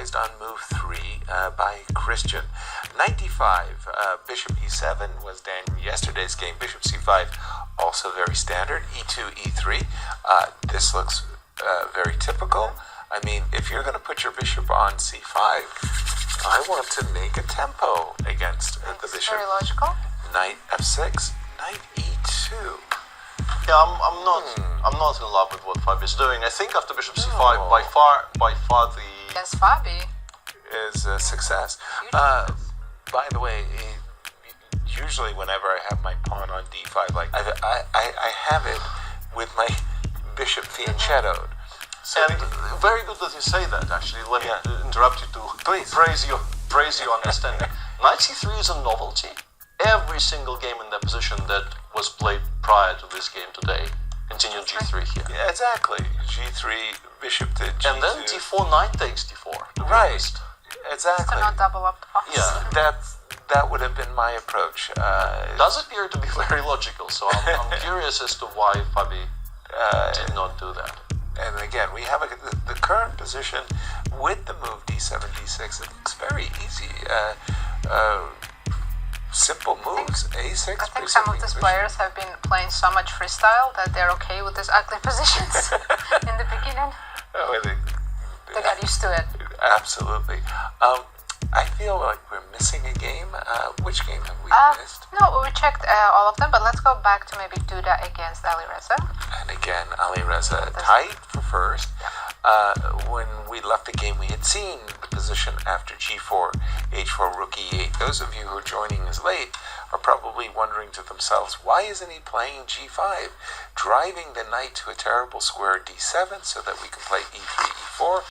advised on move 3 by Christian. Knight d5, bishop e7 was yesterday's game. Bishop c5, also very standard. e2, e3. This looks very typical. I mean, if you're going to put your bishop on c5, I want to make a tempo against the bishop. Very logical. Knight f6, knight e2. Yeah, I'm not in love with what Fabi is doing. I think after bishop c5, by far the Yes, Fabi is a success. By the way, usually whenever I have my pawn on d5, like I have it with my bishop fianchettoed. So and very good that you say that. Actually, let me interrupt you to praise your understanding. Knight c3 is a novelty. Every single game in that position that was played prior to this game today continued g3 here. Yeah, exactly. g3, bishop to g2. And then d4, knight takes d4. Right. Exactly. to not double up the pawns. Yeah. That would have been my approach. Does appear to be very logical, so I'm curious as to why Fabi did not do that. And again, we have the current position with the move d7, d6. It looks very easy. Simple moves. A6. I think some of these players have been playing so much freestyle that they're okay with these ugly positions in the beginning. Oh, They got used to it. Absolutely. I feel like we're missing a game. Which game have we missed? No, we checked all of them, but let's go back to maybe Duda against Alireza. And again, Alireza tied for first. When we left the game, we had seen the position after g4, h4, rook e8. Those of you who are joining us late are probably wondering to themselves, why isn't he playing g5, driving the knight to a terrible square d7 so that we can play e3, e4?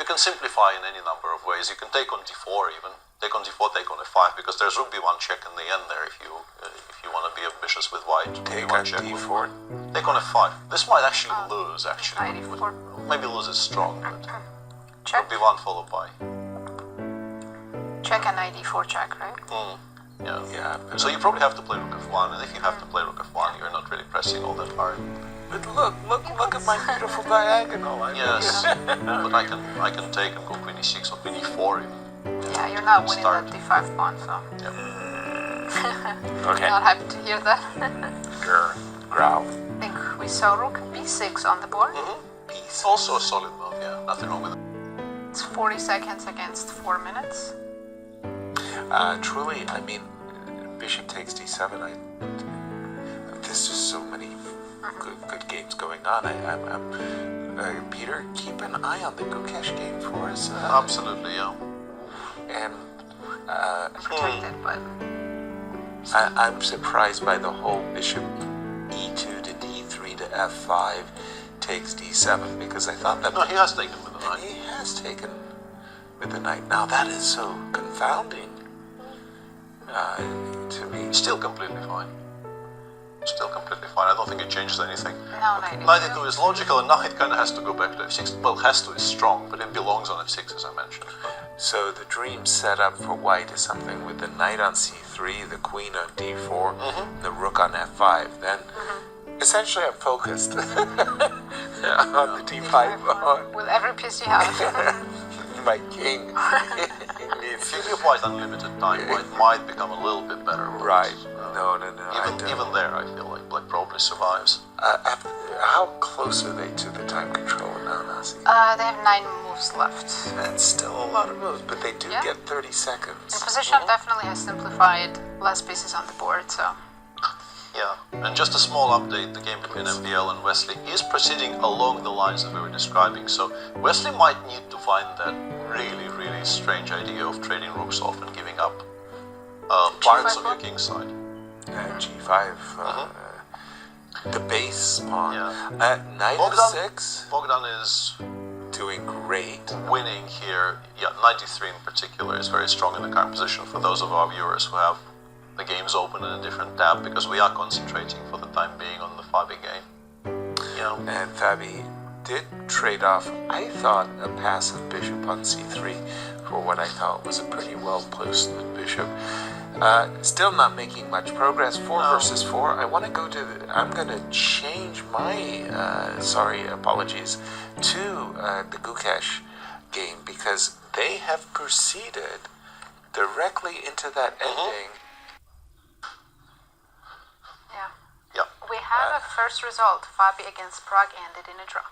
you can simplify in any number of ways. You can take on d4 even. Take on d4, take on f5, because there's rook b1 check in the end there if you want to be ambitious with white. Take on d4. Take on f5. This might actually lose, actually. Knight e4. Maybe lose is strong, but Check. rook b1 followed by. Check and knight e4 check, right? Yeah. Yeah. So you probably have to play rook f1, and if you have to play rook f1, you're not really pressing all that hard. But look at my beautiful diagonal. Yes, but I can take and go queen e6 or queen e4 even. Yeah, you're not winning Start. that d5 pawn, so Okay. not happy to hear that. Growl. I think we saw rook b6 on the board. Peace. Also a solid move, yeah, nothing wrong with it. It's 40 seconds against 4 minutes. Truly, I mean, bishop takes d7. There's just so many good games going on. Peter, keep an eye on the Gukesh game for us. Absolutely, yeah. And Protected, but I'm surprised by the whole bishop e2 to d3 to f5 takes d7, because I thought that No, he has taken with the knight. he has taken with the knight. Now that is so confounding to me. Still completely fine. Still completely fine. I don't think it changes anything. no, knight Knight e2. e2 is logical, and now it kind of has to go back to f6. Well, has to is strong, but it belongs on f6, as I mentioned. So the dream setup for white is something with the knight on c3, the queen on d4, the rook on f5. Then essentially I'm focused on the d5 pawn. With every piece you have. My king. If you give white unlimited time, white might become a little bit better. but, Right. No. I don't. Even there, I feel like black probably survives. How close are they to the time control now, Nasi? They have 9 moves left. That's still a lot of moves, but they do Yeah. get 30 seconds. The position definitely has simplified, less pieces on the board, so Yeah, and just a small update, the game between MBL and Wesley is proceeding along the lines that we were describing, so Wesley might need to find that really, really strange idea of trading rooks off and giving up parts of your king side. G5, the base pawn. Yeah. Knight f6, Bogdan is doing great. winning here. Yeah, 93 in particular is very strong in the current position for those of our viewers who have the games open in a different tab, because we are concentrating for the time being on the Fabi game. Yeah. And Fabi did trade off, I thought, a passive bishop on c3 for what I thought was a pretty well posted bishop. Still not making much progress. 4 versus 4. I want to go to. I'm going to change my. Apologies, to the Gukesh game, because they have proceeded directly into that ending. yeah. Yeah. We have a first result. Fabi against Prague ended in a draw.